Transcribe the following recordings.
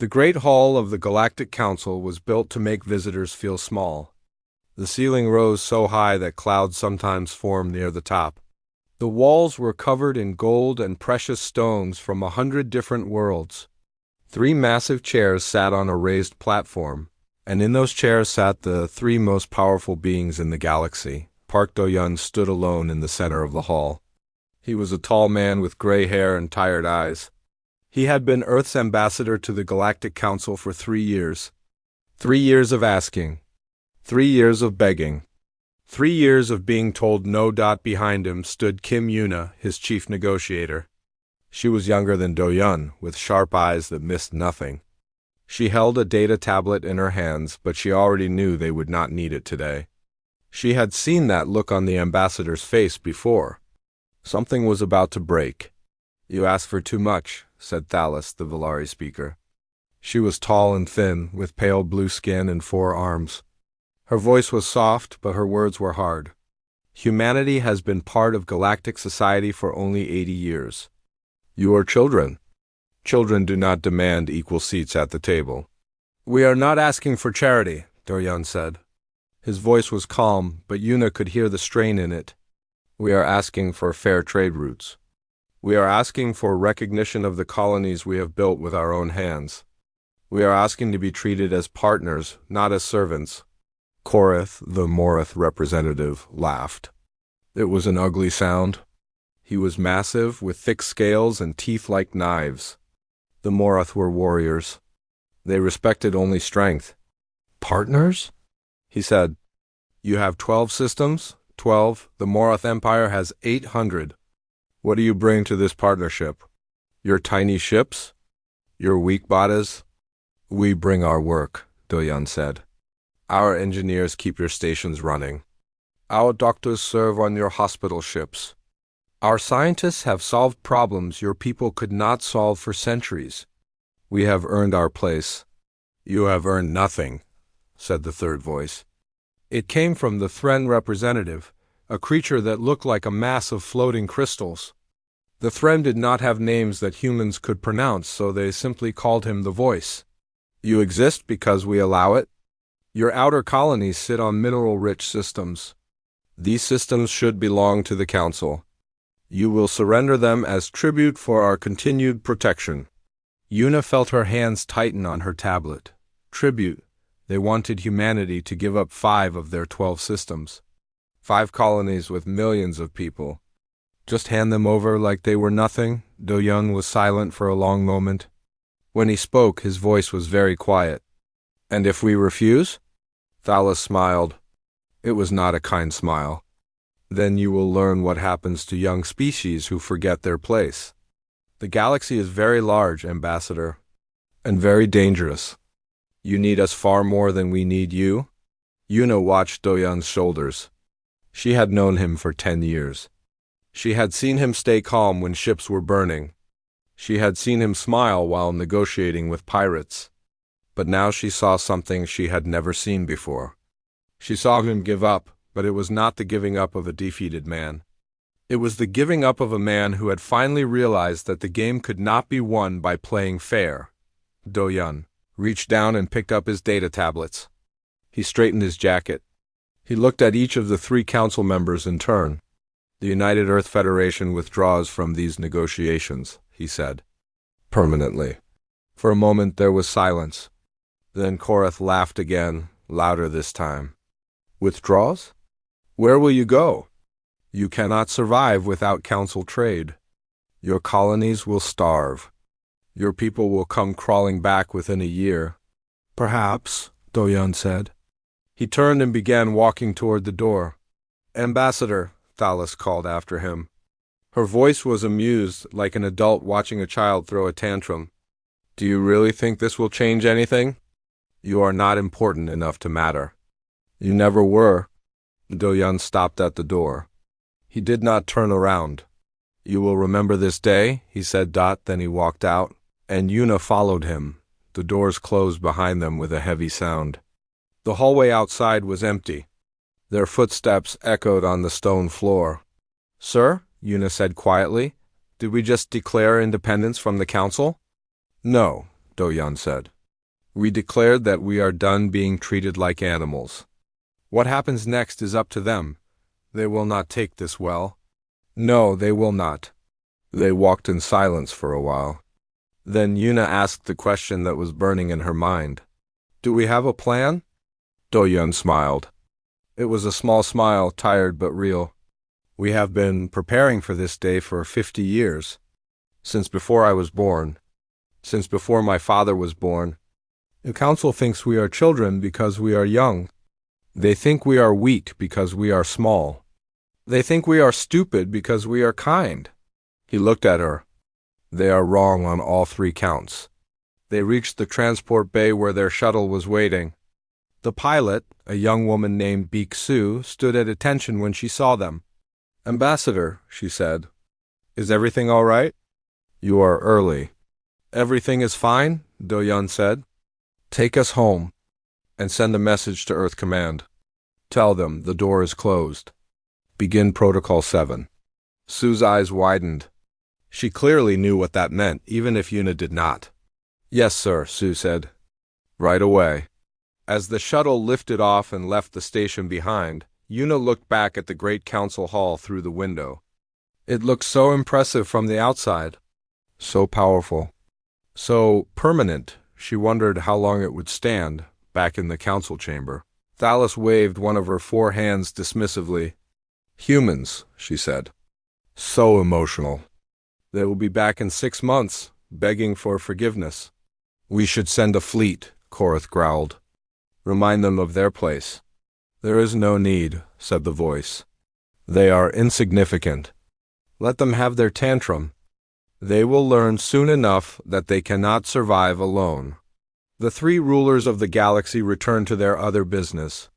The Great Hall of the Galactic Council was built to make visitors feel small. The ceiling rose so high that clouds sometimes formed near the top. The walls were covered in gold and precious stones from 100 different worlds. 3 massive chairs sat on a raised platform, and in those chairs sat the 3 most powerful beings in the galaxy. Park Do-yun stood alone in the center of the hall. He was a tall man with gray hair and tired eyes. He had been Earth's ambassador to the Galactic Council for 3 years. 3 years of asking. 3 years of begging. 3 years of being told no. Behind him stood Kim Yuna, his chief negotiator. She was younger than Do-yun, with sharp eyes that missed nothing. She held a data tablet in her hands, but she already knew they would not need it today. She had seen that look on the ambassador's face before. Something was about to break. "You ask for too much," said Thalos, the Valari speaker. She was tall and thin, with pale blue skin and 4 arms. Her voice was soft, but her words were hard. Humanity has been part of galactic society for only 80 years. You are children. Children do not demand equal seats at the table. "We are not asking for charity," Do-yun said. His voice was calm, but Yuna could hear the strain in it. "We are asking for fair trade routes. We are asking for recognition of the colonies we have built with our own hands. We are asking to be treated as partners, not as servants." Korath, the Morath representative, laughed. It was an ugly sound. He was massive, with thick scales and teeth like knives. The Morath were warriors. They respected only strength. "Partners?" he said. "You have 12 systems? 12. The Morath Empire has 800. What do you bring to this partnership? Your tiny ships? Your weak bodies?" "We bring our work," Do-yun said. "Our engineers keep your stations running. Our doctors serve on your hospital ships. Our scientists have solved problems your people could not solve for centuries. We have earned our place." "You have earned nothing," said the third voice. It came from the Thren representative, a creature that looked like a mass of floating crystals. The Thren did not have names that humans could pronounce, so they simply called him the Voice. "You exist because we allow it. Your outer colonies sit on mineral-rich systems. These systems should belong to the Council. You will surrender them as tribute for our continued protection." Yuna felt her hands tighten on her tablet. Tribute. They wanted humanity to give up 5 of their 12 systems. 5 colonies with millions of people. Just hand them over like they were nothing? Do-yun was silent for a long moment. When he spoke, his voice was very quiet. "And if we refuse?" Thalos smiled. It was not a kind smile. "Then you will learn what happens to young species who forget their place. The galaxy is very large, Ambassador, and very dangerous. You need us far more than we need you." Yuna watched Do-yun's shoulders. She had known him for 10 years. She had seen him stay calm when ships were burning. She had seen him smile while negotiating with pirates. But now she saw something she had never seen before. She saw him give up, but it was not the giving up of a defeated man. It was the giving up of a man who had finally realized that the game could not be won by playing fair. Do-yun reached down and picked up his data tablets. He straightened his jacket. He looked at each of the 3 council members in turn. "The United Earth Federation withdraws from these negotiations," he said. "Permanently." For a moment there was silence. Then Korath laughed again, louder this time. "Withdraws? Where will you go? You cannot survive without council trade. Your colonies will starve. Your people will come crawling back within a year." "Perhaps," Do-yun said. He turned and began walking toward the door. "Ambassador," Thalos called after him. Her voice was amused, like an adult watching a child throw a tantrum. "Do you really think this will change anything? You are not important enough to matter." "You never were." Do-yun stopped at the door. He did not turn around. "You will remember this day," he said. Then he walked out, and Yuna followed him. The doors closed behind them with a heavy sound. The hallway outside was empty. Their footsteps echoed on the stone floor. "Sir," Yuna said quietly, "did we just declare independence from the council?" "No," Do-yeon said. We declared that we are done being treated like animals. What happens next is up to them. They will not take this well. No, they will not. They walked in silence for a while. Then Yuna asked the question that was burning in her mind. Do we have a plan? Do-yeon smiled. It was a small smile, tired but real. We have been preparing for this day for 50 years. Since before I was born. Since before my father was born. The council thinks we are children because we are young. They think we are weak because we are small. They think we are stupid because we are kind. He looked at her. They are wrong on all three counts. They reached the transport bay where their shuttle was waiting. The pilot, a young woman named Bik-su, stood at attention when she saw them. Ambassador, she said, is everything all right? You are early. Everything is fine, Do-yeon said. Take us home, and send a message to Earth Command. Tell them the door is closed. Begin Protocol 7. Sue's eyes widened. She clearly knew what that meant, even if Yuna did not. Yes, sir, Sue said. Right away. As the shuttle lifted off and left the station behind, Yuna looked back at the great council hall through the window. It looked so impressive from the outside. So powerful. So permanent. She wondered how long it would stand, back in the council chamber. Thalis waved one of her 4 hands dismissively. Humans, she said. So emotional. They will be back in 6 months, begging for forgiveness. We should send a fleet, Korath growled. Remind them of their place. There is no need, said the voice. They are insignificant. Let them have their tantrum. They will learn soon enough that they cannot survive alone. The 3 rulers of the galaxy returned to their other business.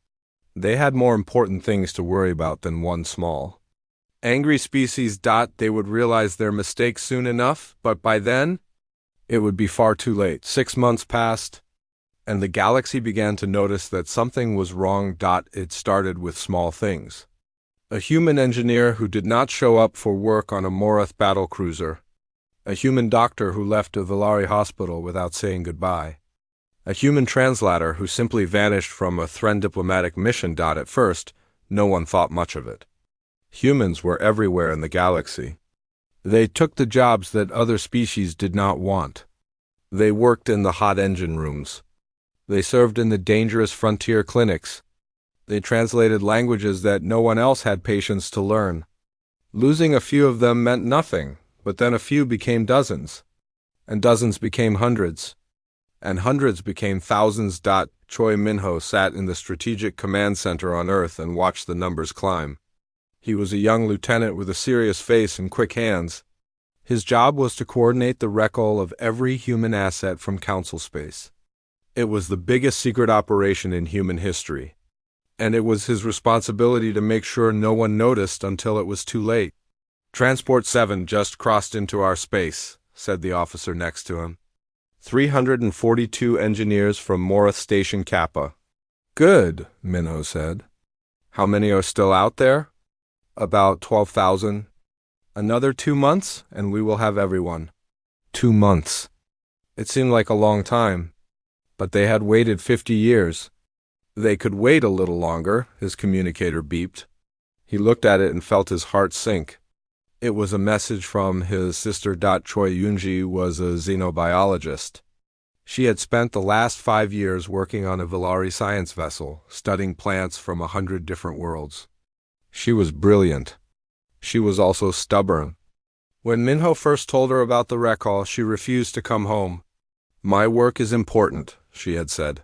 They had more important things to worry about than one small. Angry species. They would realize their mistake soon enough, but by then, it would be far too late. 6 months passed, and the galaxy began to notice that something was wrong. It started with small things. A human engineer who did not show up for work on a Morath battlecruiser. A human doctor who left a Velari hospital without saying goodbye. A human translator who simply vanished from a Thren diplomatic mission. At first, no one thought much of it. Humans were everywhere in the galaxy. They took the jobs that other species did not want. They worked in the hot engine rooms. They served in the dangerous frontier clinics. They translated languages that no one else had patience to learn. Losing a few of them meant nothing. But then a few became dozens, and dozens became hundreds, and hundreds became thousands. Choi Minho sat in the Strategic Command Center on Earth and watched the numbers climb. He was a young lieutenant with a serious face and quick hands. His job was to coordinate the recall of every human asset from Council space. It was the biggest secret operation in human history, and it was his responsibility to make sure no one noticed until it was too late. Transport 7 just crossed into our space, said the officer next to him. 342 engineers from Morath Station Kappa. Good, Minho said. How many are still out there? About 12,000. Another 2 months, and we will have everyone. 2 months. It seemed like a long time, but they had waited 50 years. They could wait a little longer, his communicator beeped. He looked at it and felt his heart sink. It was a message from his sister. Choi Yunji was a xenobiologist. She had spent the last 5 years working on a Velari science vessel, studying plants from 100 different worlds. She was brilliant. She was also stubborn. When Minho first told her about the recall, she refused to come home. My work is important, she had said.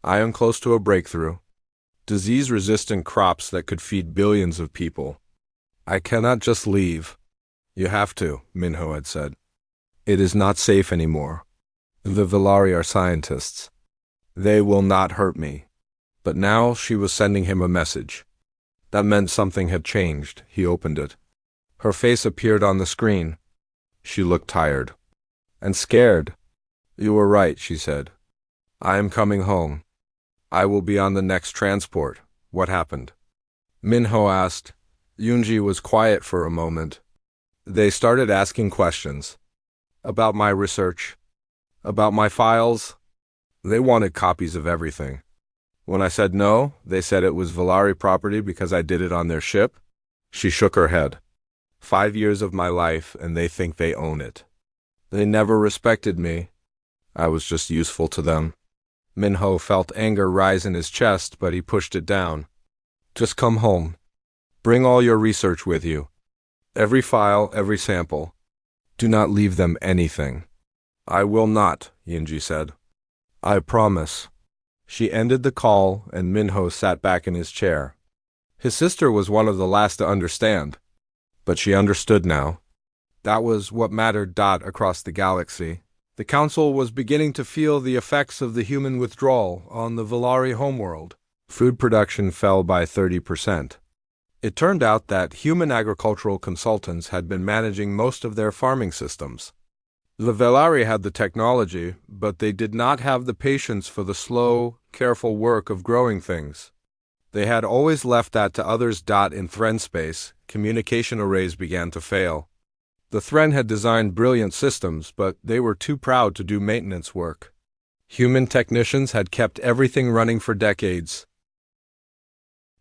I am close to a breakthrough. Disease-resistant crops that could feed billions of people. I cannot just leave. You have to, Minho had said. It is not safe anymore. The Velari are scientists. They will not hurt me. But now she was sending him a message. That meant something had changed. He opened it. Her face appeared on the screen. She looked tired. And scared. You were right, she said. I am coming home. I will be on the next transport. What happened? Minho asked. Yunji was quiet for a moment. They started asking questions. About my research. About my files? They wanted copies of everything. When I said no, they said it was Valari property because I did it on their ship. She shook her head. 5 years of my life, and they think they own it. They never respected me. I was just useful to them. Minho felt anger rise in his chest, but he pushed it down. Just come home. Bring all your research with you. Every file, every sample. Do not leave them anything. I will not, Yinji said. I promise. She ended the call, and Minho sat back in his chair. His sister was one of the last to understand, but she understood now. That was what mattered. Across the galaxy, the Council was beginning to feel the effects of the human withdrawal on the Valari homeworld. Food production fell by 30%. It turned out that human agricultural consultants had been managing most of their farming systems. The Valari had the technology, but they did not have the patience for the slow, careful work of growing things. They had always left that to others. In Thren space, communication arrays began to fail. The Thren had designed brilliant systems, but they were too proud to do maintenance work. Human technicians had kept everything running for decades.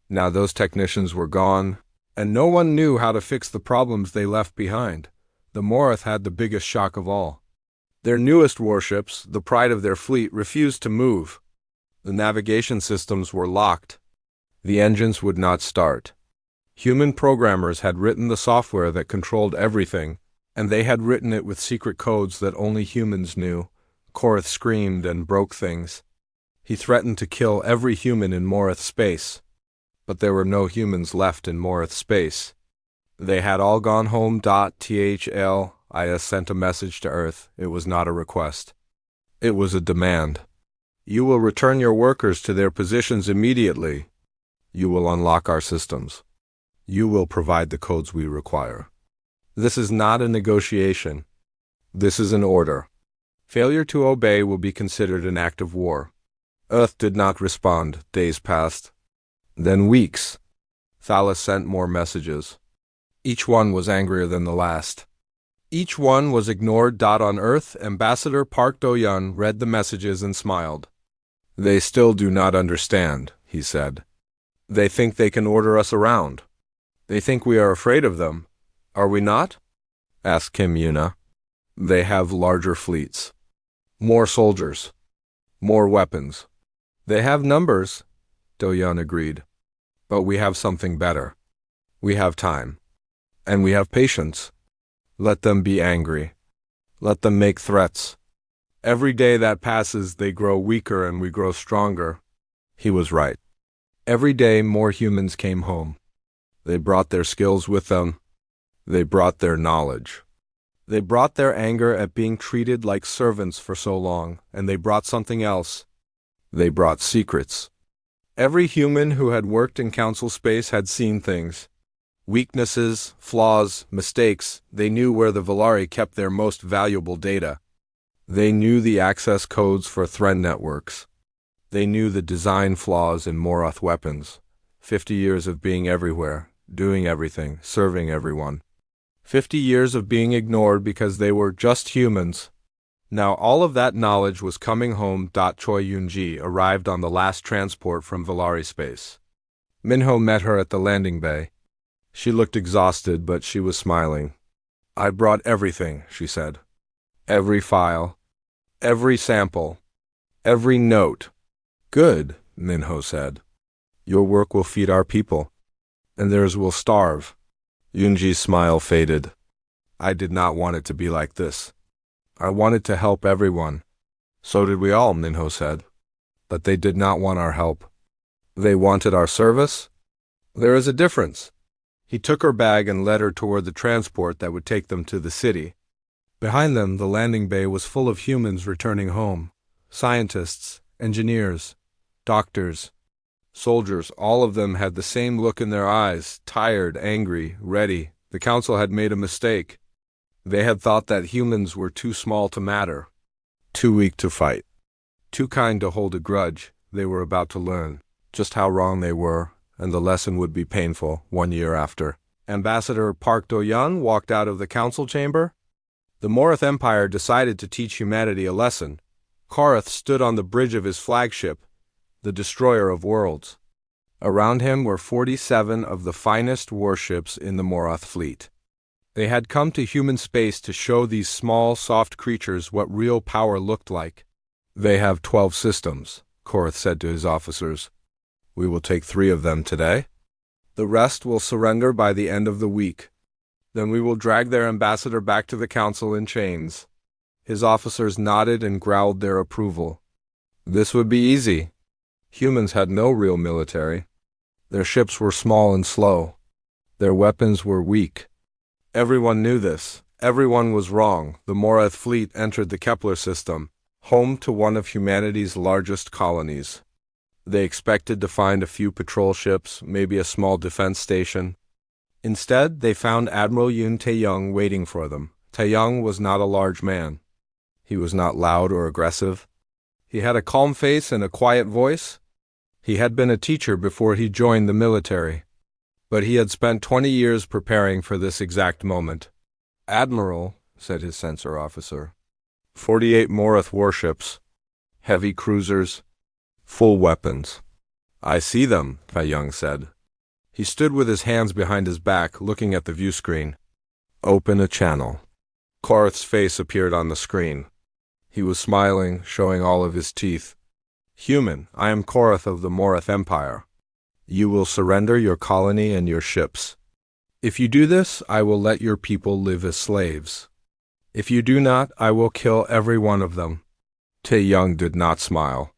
Now those technicians were gone, and no one knew how to fix the problems they left behind. The Morith had the biggest shock of all. Their newest warships, the pride of their fleet, refused to move. The navigation systems were locked. The engines would not start. Human programmers had written the software that controlled everything, and they had written it with secret codes that only humans knew. Korith screamed and broke things. He threatened to kill every human in Morith space. But there were no humans left in Morith space. They had all gone home. THLIS sent a message to Earth. It was not a request. It was a demand. You will return your workers to their positions immediately. You will unlock our systems. You will provide the codes we require. This is not a negotiation. This is an order. Failure to obey will be considered an act of war. Earth did not respond. Days passed. Then weeks. Thalas sent more messages. Each one was angrier than the last. Each one was ignored. On Earth, Ambassador Park Do-yun read the messages and smiled. They still do not understand, he said. They think they can order us around. They think we are afraid of them. Are we not? Asked Kim Yuna. They have larger fleets. More soldiers. More weapons. They have numbers, Do-yun agreed. But we have something better. We have time. And we have patience. Let them be angry. Let them make threats. Every day that passes, they grow weaker and we grow stronger. He was right. Every day more humans came home. They brought their skills with them. They brought their knowledge. They brought their anger at being treated like servants for so long, and they brought something else. They brought secrets. Every human who had worked in Council space had seen things. Weaknesses, flaws, mistakes. They knew where the Valari kept their most valuable data. They knew the access codes for Thren networks. They knew the design flaws in Morith weapons. 50 years of being everywhere, doing everything, serving everyone. 50 years of being ignored because they were just humans. Now all of that knowledge was coming home. Choi Yunji arrived on the last transport from Valari space. Minho met her at the landing bay. She looked exhausted, but she was smiling. I brought everything, she said. Every file. Every sample. Every note. Good, Minho said. Your work will feed our people, and theirs will starve. Yunji's smile faded. I did not want it to be like this. I wanted to help everyone. So did we all, Minho said. But they did not want our help. They wanted our service? There is a difference. He took her bag and led her toward the transport that would take them to the city. Behind them, the landing bay was full of humans returning home. Scientists, engineers, doctors, soldiers, all of them had the same look in their eyes, tired, angry, ready. The Council had made a mistake. They had thought that humans were too small to matter, too weak to fight, too kind to hold a grudge. They were about to learn just how wrong they were, and the lesson would be painful 1 year after. Ambassador Park Do-yun walked out of the Council chamber. The Morath Empire decided to teach humanity a lesson. Korath stood on the bridge of his flagship, the Destroyer of Worlds. Around him were 47 of the finest warships in the Morath fleet. They had come to human space to show these small, soft creatures what real power looked like. "They have 12 systems," Korath said to his officers. "We will take 3 of them today. The rest will surrender by the end of the week. Then we will drag their ambassador back to the council in chains." His officers nodded and growled their approval. This would be easy. Humans had no real military. Their ships were small and slow. Their weapons were weak. Everyone knew this. Everyone was wrong. The Morath fleet entered the Kepler system, home to one of humanity's largest colonies. They expected to find a few patrol ships, maybe a small defense station. Instead, they found Admiral Yun Taeyong waiting for them. Taeyong was not a large man. He was not loud or aggressive. He had a calm face and a quiet voice. He had been a teacher before he joined the military, but he had spent 20 years preparing for this exact moment. "Admiral," said his censor officer, 48 Morath warships, heavy cruisers, full weapons." "I see them," Taeyong said. He stood with his hands behind his back, looking at the view screen. "Open a channel." Korath's face appeared on the screen. He was smiling, showing all of his teeth. "Human, I am Korath of the Morath Empire. You will surrender your colony and your ships. If you do this, I will let your people live as slaves. If you do not, I will kill every one of them." Taeyong did not smile.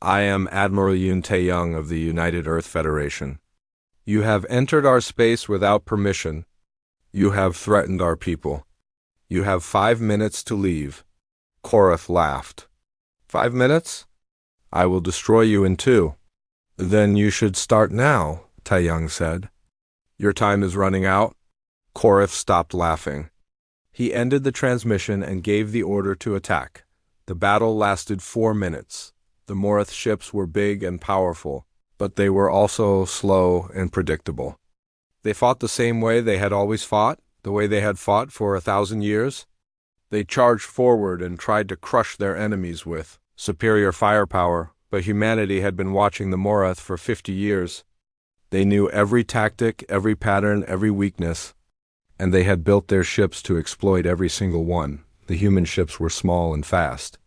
"I am Admiral Yun Taeyong of the United Earth Federation. You have entered our space without permission. You have threatened our people. You have 5 minutes to leave." Korath laughed. 5 minutes? I will destroy you in 2. "Then you should start now," Taeyong said. "Your time is running out." Korath stopped laughing. He ended the transmission and gave the order to attack. The battle lasted 4 minutes. The Morath ships were big and powerful, but they were also slow and predictable. They fought the same way they had always fought, the way they had fought for 1,000 years. They charged forward and tried to crush their enemies with superior firepower, but humanity had been watching the Morath for 50 years. They knew every tactic, every pattern, every weakness, and they had built their ships to exploit every single one. The human ships were small and fast.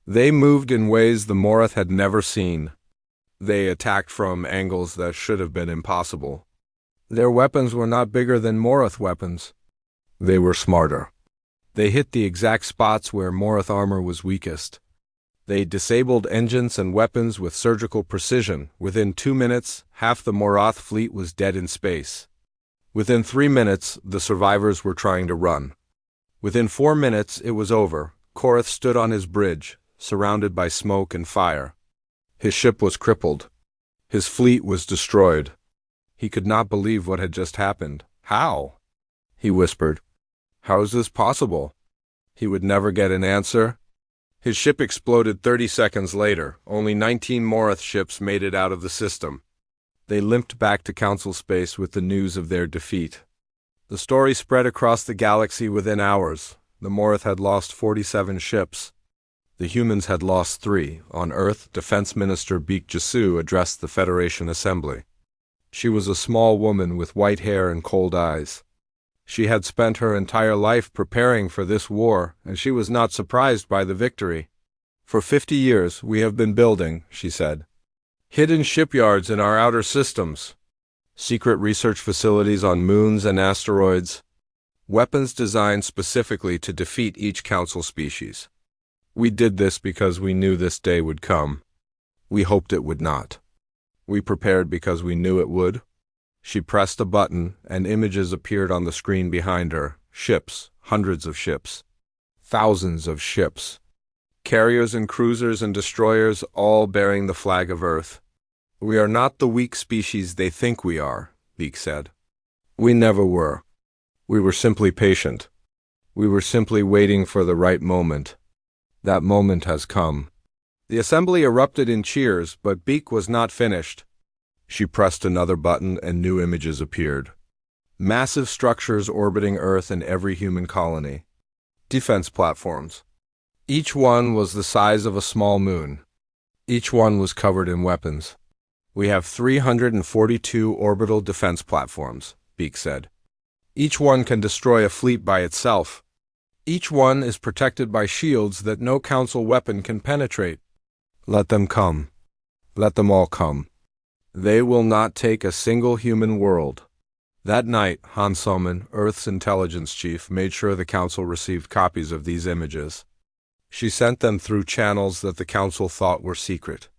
They moved in ways the Morath had never seen. They attacked from angles that should have been impossible. Their weapons were not bigger than Morath weapons. They were smarter. They hit the exact spots where Morath armor was weakest. They disabled engines and weapons with surgical precision. Within 2 minutes, half the Morath fleet was dead in space. Within 3 minutes, the survivors were trying to run. Within 4 minutes, it was over. Korath stood on his bridge, surrounded by smoke and fire. His ship was crippled. His fleet was destroyed. He could not believe what had just happened. "How?" he whispered. "How is this possible?" He would never get an answer. His ship exploded 30 seconds later. Only 19 Morath ships made it out of the system. They limped back to Council space with the news of their defeat. The story spread across the galaxy within hours. The Morath had lost 47 ships. The humans had lost 3. On Earth, Defense Minister Beek Jasu addressed the Federation Assembly. She was a small woman with white hair and cold eyes. She had spent her entire life preparing for this war, and she was not surprised by the victory. "For 50 years we have been building," she said, "hidden shipyards in our outer systems, secret research facilities on moons and asteroids, weapons designed specifically to defeat each council species. We did this because we knew this day would come. We hoped it would not. We prepared because we knew it would." She pressed a button, and images appeared on the screen behind her. Ships, hundreds of ships, thousands of ships. Carriers and cruisers and destroyers, all bearing the flag of Earth. "We are not the weak species they think we are," Beek said. "We never were. We were simply patient. We were simply waiting for the right moment. That moment has come." The assembly erupted in cheers, but Beek was not finished. She pressed another button and new images appeared. Massive structures orbiting Earth and every human colony. defense platforms. Each one was the size of a small moon. Each one was covered in weapons. "We have 342 orbital defense platforms," Beak said. "Each one can destroy a fleet by itself. Each one is protected by shields that no Council weapon can penetrate. Let them come. Let them all come. They will not take a single human world." That night, Han Soman, Earth's intelligence chief, made sure the Council received copies of these images. She sent them through channels that the Council thought were secret.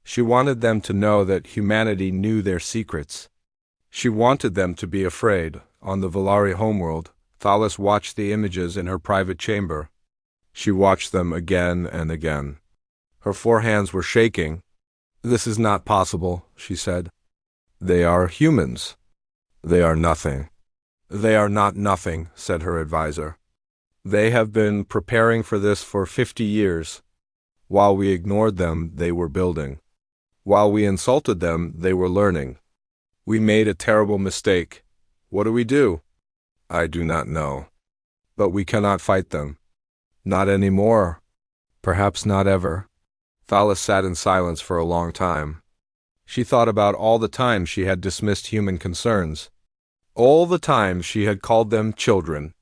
She wanted them to know that humanity knew their secrets. She wanted them to be afraid. On the Valari homeworld, Thalis watched the images in her private chamber. She watched them again and again. Her forehands were shaking. "This is not possible," she said. "They are humans. They are nothing." "They are not nothing," said her advisor. "They have been preparing for this for 50 years. While we ignored them, they were building. While we insulted them, they were learning. We made a terrible mistake. What do we do? I do not know. But we cannot fight them. Not anymore. Perhaps not ever." Thalis sat in silence for a long time. She thought about all the times she had dismissed human concerns. All the times she had called them children.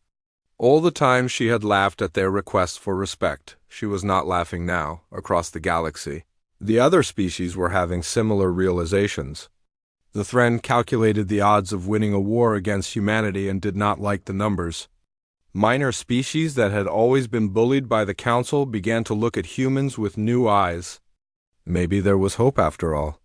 All the times she had laughed at their requests for respect. She was not laughing now, across the galaxy. The other species were having similar realizations. The Thren calculated the odds of winning a war against humanity and did not like the numbers. Minor species that had always been bullied by the Council began to look at humans with new eyes. Maybe there was hope after all.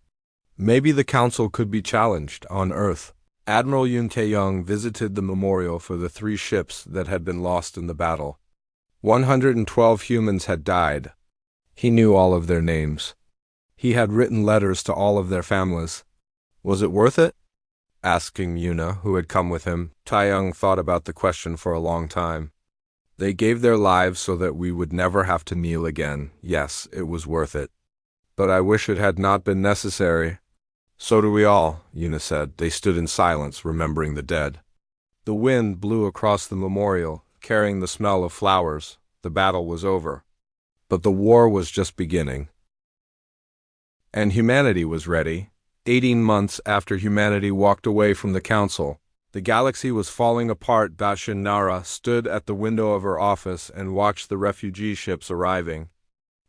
Maybe the Council could be challenged on Earth. Admiral Yun Tae-young visited the memorial for the 3 ships that had been lost in the battle. 112 humans had died. He knew all of their names. He had written letters to all of their families. Was it worth it? Asking Yuna, who had come with him, Tae-young thought about the question for a long time. They gave their lives so that we would never have to kneel again. Yes, it was worth it. But I wish it had not been necessary. So do we all, Yuna said. They stood in silence, remembering the dead. The wind blew across the memorial, carrying the smell of flowers. The battle was over. But the war was just beginning. And humanity was ready. 18 months after humanity walked away from the Council, the galaxy was falling apart. Bashin Nara stood at the window of her office and watched the refugee ships arriving.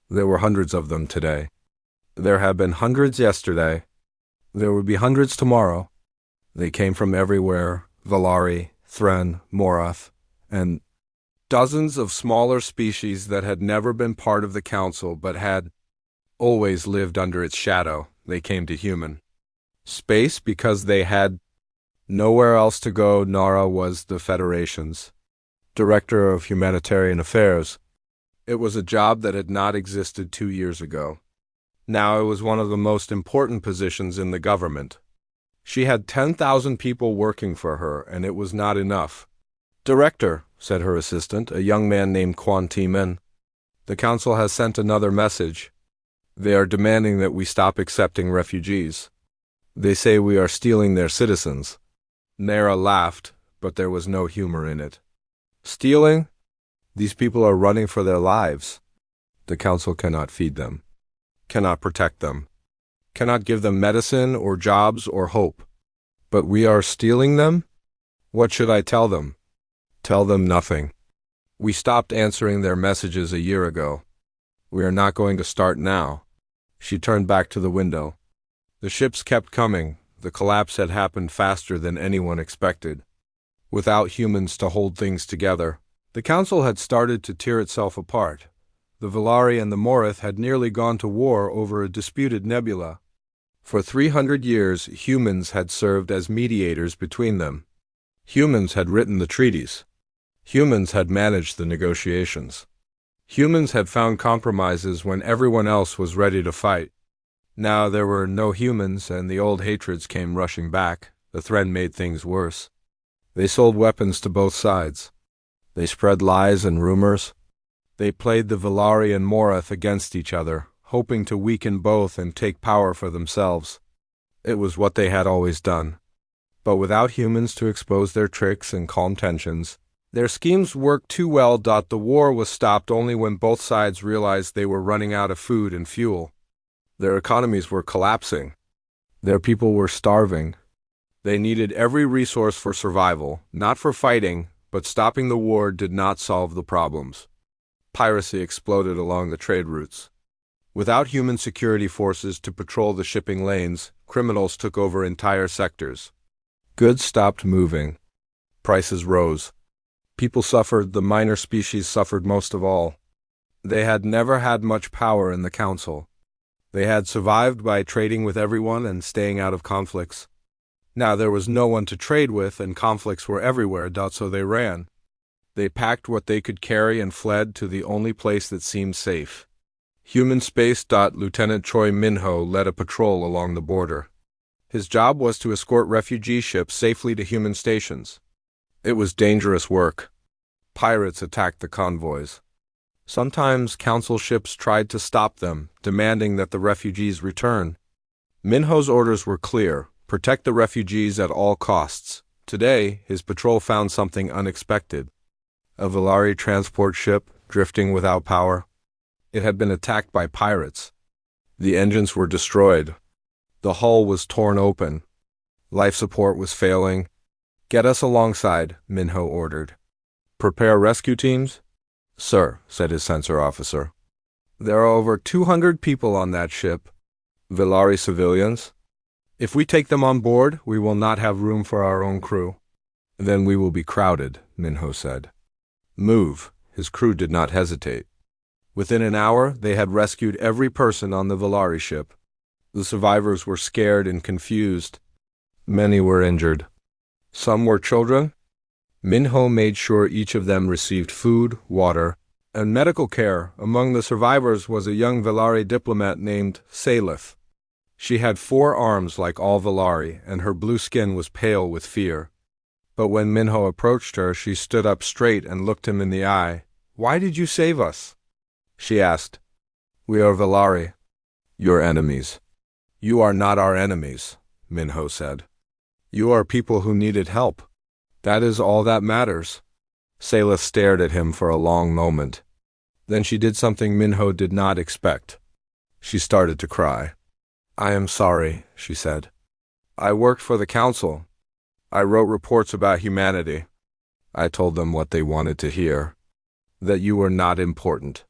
There were hundreds of them today. There had been hundreds yesterday. There would be hundreds tomorrow. They came from everywhere: Valari, Thren, Morath, and dozens of smaller species that had never been part of the Council but had always lived under its shadow. They came to human space because they had nowhere else to go. Nara was the Federation's Director of Humanitarian Affairs. It was a job that had not existed 2 years ago. Now it was one of the most important positions in the government. She had 10,000 people working for her, and it was not enough. "Director," said her assistant, a young man named Quan Ti-min, "the Council has sent another message. They are demanding that we stop accepting refugees. They say we are stealing their citizens." Nara laughed, but there was no humor in it. "Stealing? These people are running for their lives. The Council cannot feed them, cannot protect them, cannot give them medicine or jobs or hope. But we are stealing them? What should I tell them? Tell them nothing. We stopped answering their messages a year ago. We are not going to start now." She turned back to the window. The ships kept coming. The collapse had happened faster than anyone expected. Without humans to hold things together, the Council had started to tear itself apart. The Valari and the Morath had nearly gone to war over a disputed nebula. For 300 years, humans had served as mediators between them. Humans had written the treaties. Humans had managed the negotiations. Humans had found compromises when everyone else was ready to fight. Now there were no humans, and the old hatreds came rushing back. The Thren made things worse. They sold weapons to both sides. They spread lies and rumors. They played the Valari and Morath against each other, hoping to weaken both and take power for themselves. It was what they had always done. But without humans to expose their tricks and calm tensions, Their schemes worked too well. The war was stopped only when both sides realized they were running out of food and fuel. Their economies were collapsing. Their people were starving. They needed every resource for survival, not for fighting, but stopping the war did not solve the problems. Piracy exploded along the trade routes. Without human security forces to patrol the shipping lanes, criminals took over entire sectors. Goods stopped moving. Prices rose. People suffered. The minor species suffered most of all. They had never had much power in the council. They had survived by trading with everyone and staying out of conflicts. Now there was no one to trade with and conflicts were everywhere, so they ran. They packed what they could carry and fled to the only place that seemed safe. Human space. Lieutenant Choi Min-ho led a patrol along the border. His job was to escort refugee ships safely to human stations. It was dangerous work. Pirates attacked the convoys. Sometimes council ships tried to stop them, demanding that the refugees return. Min-ho's orders were clear: protect the refugees at all costs. Today, his patrol found something unexpected. A Valari transport ship, drifting without power. It had been attacked by pirates. The engines were destroyed. The hull was torn open. Life support was failing. Get us alongside, Min-ho ordered. Prepare rescue teams? Sir, said his sensor officer. There are over 200 people on that ship. Valari civilians? If we take them on board, we will not have room for our own crew. Then we will be crowded, Min-ho said. Move. His crew did not hesitate. Within an hour, they had rescued every person on the Valari ship. The survivors were scared and confused. Many were injured. Some were children. Min-ho made sure each of them received food, water, and medical care. Among the survivors was a young Valari diplomat named Salith. She had 4 arms like all Valari, and her blue skin was pale with fear. But when Min-ho approached her, she stood up straight and looked him in the eye. Why did you save us? She asked. We are Valari. Your enemies. You are not our enemies, Min-ho said. You are people who needed help. That is all that matters. Salith stared at him for a long moment. Then she did something Min-ho did not expect. She started to cry. I am sorry, she said. I worked for the council. I wrote reports about humanity. I told them what they wanted to hear. That you were not important.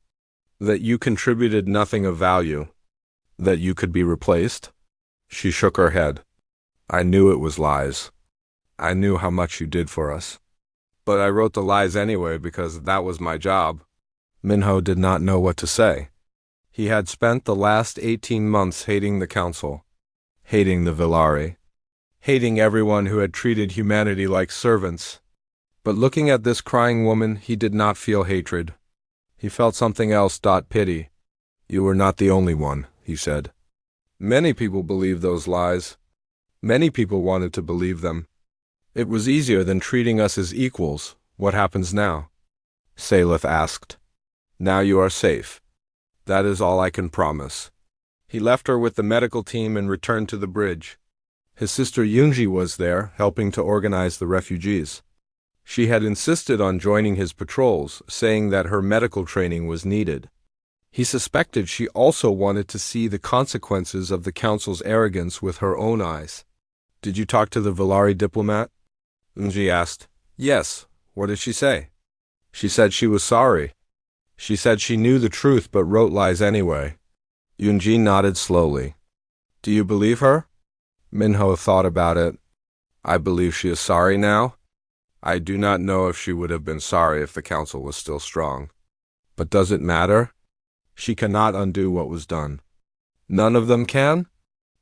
That you contributed nothing of value. That you could be replaced. She shook her head. I knew it was lies. I knew how much you did for us. But I wrote the lies anyway because that was my job. Min-ho did not know what to say. He had spent the last 18 months hating the council, hating the Valari, hating everyone who had treated humanity like servants. But looking at this crying woman, he did not feel hatred. He felt something else. Pity. You were not the only one, he said. Many people believed those lies. Many people wanted to believe them. It was easier than treating us as equals. What happens now? Salith asked. Now you are safe. That is all I can promise. He left her with the medical team and returned to the bridge. His sister Yoonji was there, helping to organize the refugees. She had insisted on joining his patrols, saying that her medical training was needed. He suspected she also wanted to see the consequences of the council's arrogance with her own eyes. Did you talk to the Valari diplomat? Yoonji asked. Yes. What did she say? She said she was sorry. She said she knew the truth but wrote lies anyway. Yoonji nodded slowly. Do you believe her? Min-ho thought about it. I believe she is sorry now. I do not know if she would have been sorry if the council was still strong. But does it matter? She cannot undo what was done. None of them can?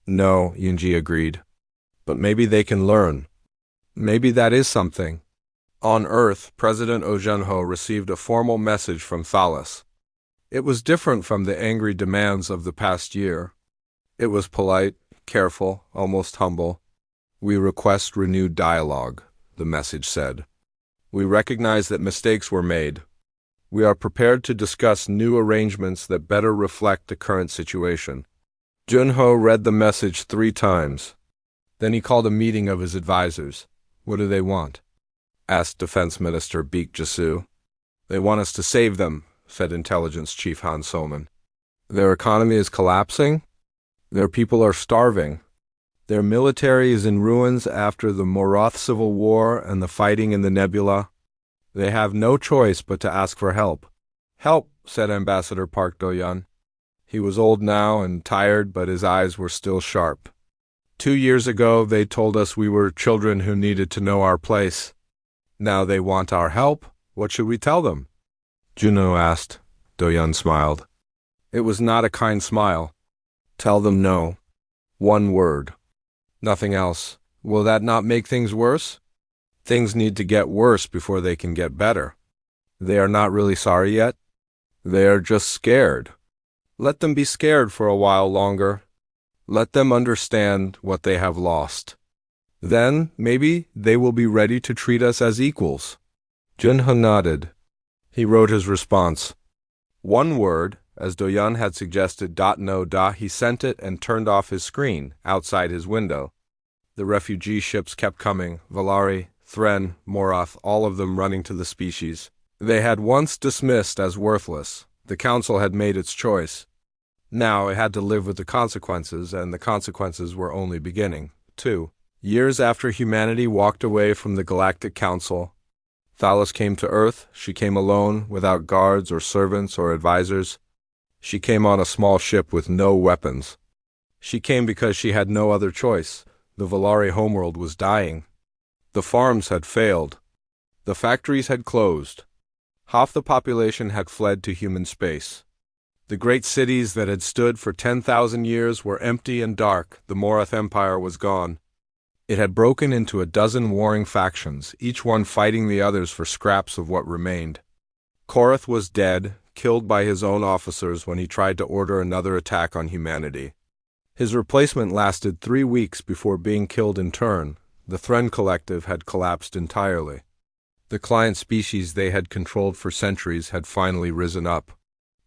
No, Yoonji agreed. But maybe they can learn. Maybe that is something. On Earth, President Oh Jun-ho received a formal message from Thalas. It was different from the angry demands of the past year. It was polite, careful, almost humble. We request renewed dialogue, the message said. We recognize that mistakes were made. We are prepared to discuss new arrangements that better reflect the current situation. Jun-ho read the message 3 times. Then he called a meeting of his advisors. What do they want? asked Defense Minister Beek Jasu. They want us to save them, said Intelligence Chief Han Soman. Their economy is collapsing. Their people are starving. Their military is in ruins after the Moroth Civil War and the fighting in the nebula. They have no choice but to ask for help. Help, said Ambassador Park Do-yeon. He was old now and tired, but his eyes were still sharp. 2 years ago, they told us we were children who needed to know our place. Now they want our help. What should we tell them? Junho asked. Do-yeon smiled. It was not a kind smile. Tell them no. One word. Nothing else. Will that not make things worse? Things need to get worse before they can get better. They are not really sorry yet. They are just scared. Let them be scared for a while longer. Let them understand what they have lost. Then, maybe, they will be ready to treat us as equals. Junho nodded. He wrote his response. One word, as Do-yeon had suggested. No. He sent it and turned off his screen, outside his window. The refugee ships kept coming, Valari, Thren, Moroth, all of them running to the species. They had once dismissed as worthless. The Council had made its choice. Now it had to live with the consequences, and the consequences were only beginning. 2 years after humanity walked away from the Galactic Council, Thalos came to Earth. She came alone, without guards or servants or advisors. She came on a small ship with no weapons. She came because she had no other choice. The Valari homeworld was dying. The farms had failed. The factories had closed. Half the population had fled to human space. The great cities that had stood for 10,000 years were empty and dark. The Moroth Empire was gone. It had broken into a dozen warring factions, each one fighting the others for scraps of what remained. Korath was dead, killed by his own officers when he tried to order another attack on humanity. His replacement lasted 3 weeks before being killed in turn. The Thren Collective had collapsed entirely. The client species they had controlled for centuries had finally risen up.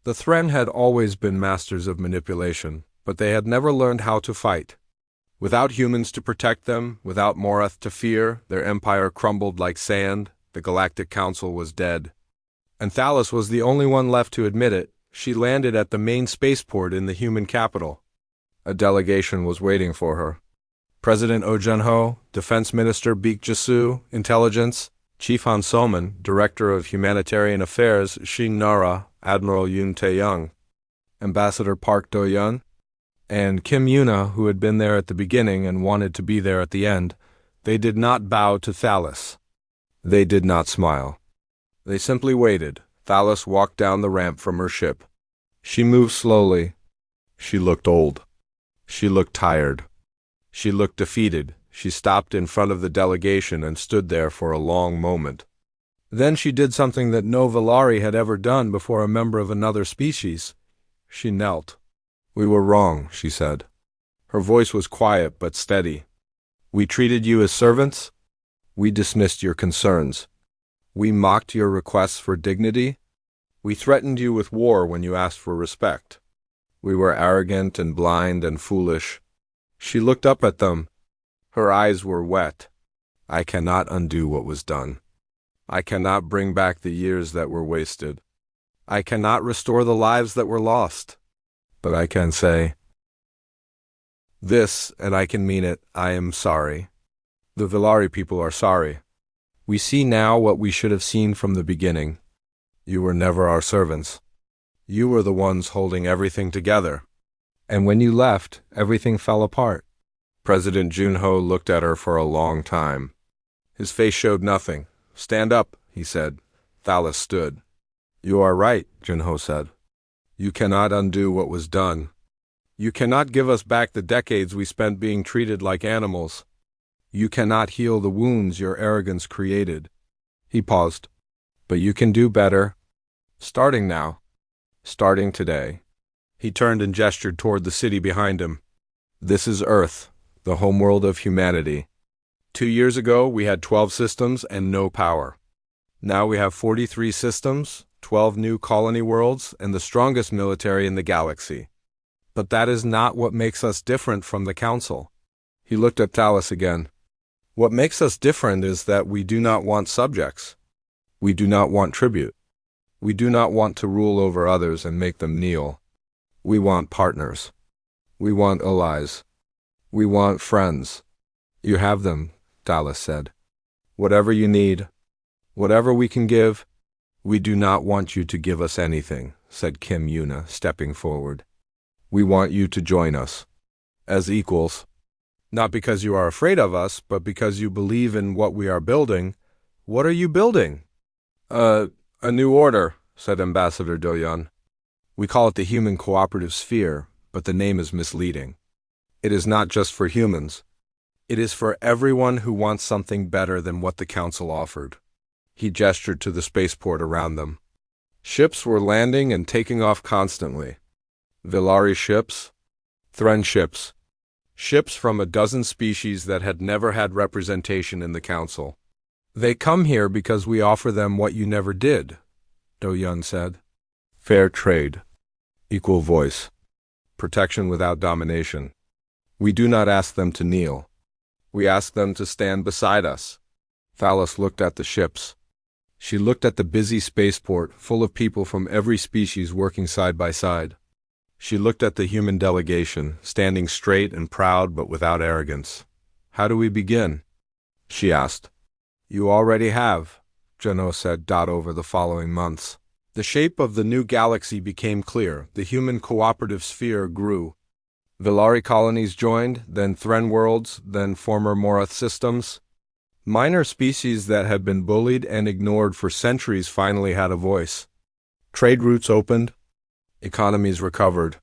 The Thren had always been masters of manipulation, but they had never learned how to fight. Without humans to protect them, without Moroth to fear, their empire crumbled like sand. The Galactic Council was dead. And Thalos was the only one left to admit it. She landed at the main spaceport in the human capital. A delegation was waiting for her. President Oh Junho, Defense Minister Beek Jasu, Intelligence, Chief Han Soman, Director of Humanitarian Affairs Shin Nara, Admiral Yoon Tae-young, Ambassador Park Do-yeon, and Kim Yuna, who had been there at the beginning and wanted to be there at the end. They did not bow to Thalos. They did not smile. They simply waited. Thalos walked down the ramp from her ship. She moved slowly. She looked old. She looked tired. She looked defeated. She stopped in front of the delegation and stood there for a long moment. Then she did something that no Valari had ever done before a member of another species. She knelt. We were wrong, she said. Her voice was quiet but steady. We treated you as servants. We dismissed your concerns. We mocked your requests for dignity. We threatened you with war when you asked for respect. We were arrogant and blind and foolish. She looked up at them. Her eyes were wet. I cannot undo what was done. I cannot bring back the years that were wasted. I cannot restore the lives that were lost. But I can say this, and I can mean it. I am sorry. The Valari people are sorry. We see now what we should have seen from the beginning. You were never our servants. You were the ones holding everything together. And when you left, everything fell apart. President Junho looked at her for a long time. His face showed nothing. Stand up, he said. Thalos stood. You are right, Junho said. You cannot undo what was done. You cannot give us back the decades we spent being treated like animals. You cannot heal the wounds your arrogance created. He paused. But you can do better. Starting now. Starting today. He turned and gestured toward the city behind him. This is Earth, the homeworld of humanity. 2 years ago, we had 12 systems and no power. Now we have 43 systems, 12 new colony worlds, and the strongest military in the galaxy. But that is not what makes us different from the Council. He looked at Thalos again. What makes us different is that we do not want subjects. We do not want tribute. We do not want to rule over others and make them kneel. We want partners. We want allies. We want friends. You have them, Dallas said. Whatever you need, whatever we can give. We do not want you to give us anything, said Kim Yuna, stepping forward. We want you to join us. As equals. Not because you are afraid of us, but because you believe in what we are building. What are you building? A new order, said Ambassador Doyon. We call it the Human Cooperative Sphere, but the name is misleading. It is not just for humans. It is for everyone who wants something better than what the Council offered. He gestured to the spaceport around them. Ships were landing and taking off constantly. Villari ships, Thren ships, ships from a dozen species that had never had representation in the Council. They come here because we offer them what you never did, Do-Yun said. Fair trade, equal voice, protection without domination. We do not ask them to kneel. We ask them to stand beside us. Thalos looked at the ships. She looked at the busy spaceport full of people from every species working side by side. She looked at the human delegation, standing straight and proud but without arrogance. How do we begin? She asked. You already have, Jano said. Over the following months, the shape of the new galaxy became clear. The human cooperative sphere grew. Villari colonies joined, then Thren worlds, then former Morath systems. Minor species that had been bullied and ignored for centuries finally had a voice. Trade routes opened. Economies recovered.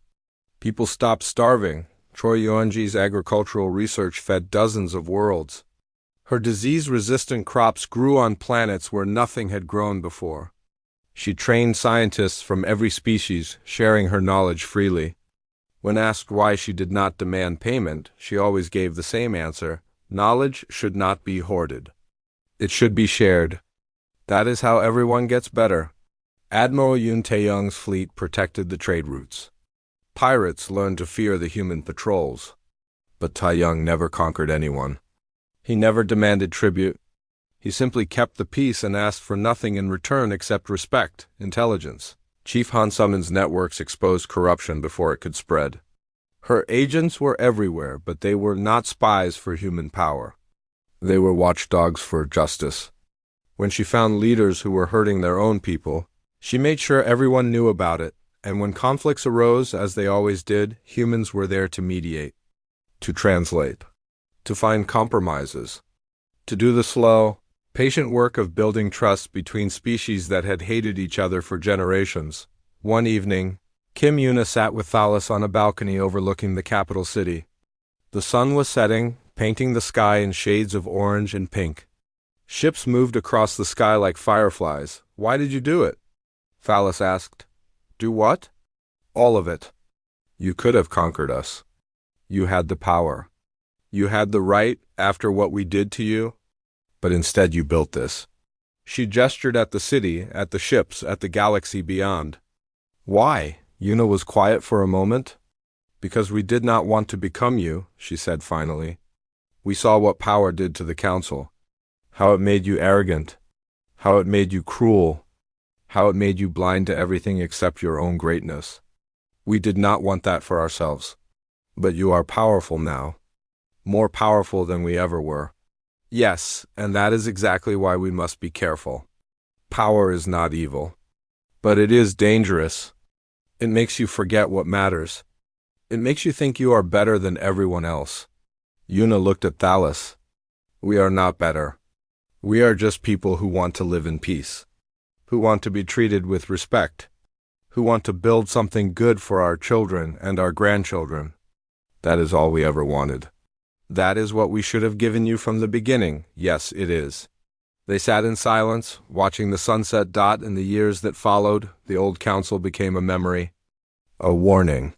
People stopped starving. Choi Yuanji's agricultural research fed dozens of worlds. Her disease-resistant crops grew on planets where nothing had grown before. She trained scientists from every species, sharing her knowledge freely. When asked why she did not demand payment, she always gave the same answer. Knowledge should not be hoarded. It should be shared. That is how everyone gets better. Admiral Yun Taeyong's fleet protected the trade routes. Pirates learned to fear the human patrols. But Taeyong never conquered anyone. He never demanded tribute. He simply kept the peace and asked for nothing in return except respect, intelligence. Chief Han Summons networks exposed corruption before it could spread. Her agents were everywhere, but they were not spies for human power. They were watchdogs for justice. When she found leaders who were hurting their own people, she made sure everyone knew about it, and when conflicts arose, as they always did, humans were there to mediate, to translate, to find compromises, to do the slow, patient work of building trust between species that had hated each other for generations. One evening, Kim Yuna sat with Thalos on a balcony overlooking the capital city. The sun was setting, painting the sky in shades of orange and pink. Ships moved across the sky like fireflies. Why did you do it? Thalos asked. Do what? All of it. You could have conquered us. You had the power. You had the right after what we did to you. But instead you built this. She gestured at the city, at the ships, at the galaxy beyond. Why? Yuna was quiet for a moment. Because we did not want to become you, she said finally. We saw what power did to the Council. How it made you arrogant. How it made you cruel. How it made you blind to everything except your own greatness. We did not want that for ourselves. But you are powerful now. More powerful than we ever were. Yes, and that is exactly why we must be careful. Power is not evil. But it is dangerous. It makes you forget what matters. It makes you think you are better than everyone else. Yuna looked at Thalos. We are not better. We are just people who want to live in peace. Who want to be treated with respect. Who want to build something good for our children and our grandchildren. That is all we ever wanted. That is what we should have given you from the beginning. Yes, it is. They sat in silence, watching the sunset dot in the years that followed. The old council became a memory. A warning.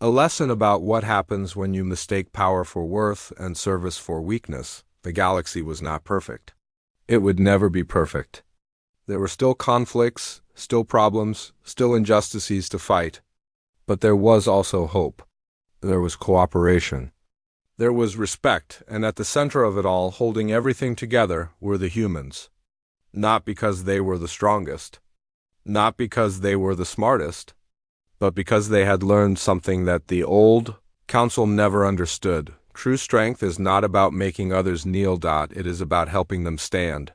A lesson about what happens when you mistake power for worth and service for weakness. The galaxy was not perfect. It would never be perfect. There were still conflicts, still problems, still injustices to fight. But there was also hope. There was cooperation. There was respect, and at the center of it all, holding everything together, were the humans. Not because they were the strongest, not because they were the smartest, but because they had learned something that the old council never understood. True strength is not about making others kneel. It is about helping them stand.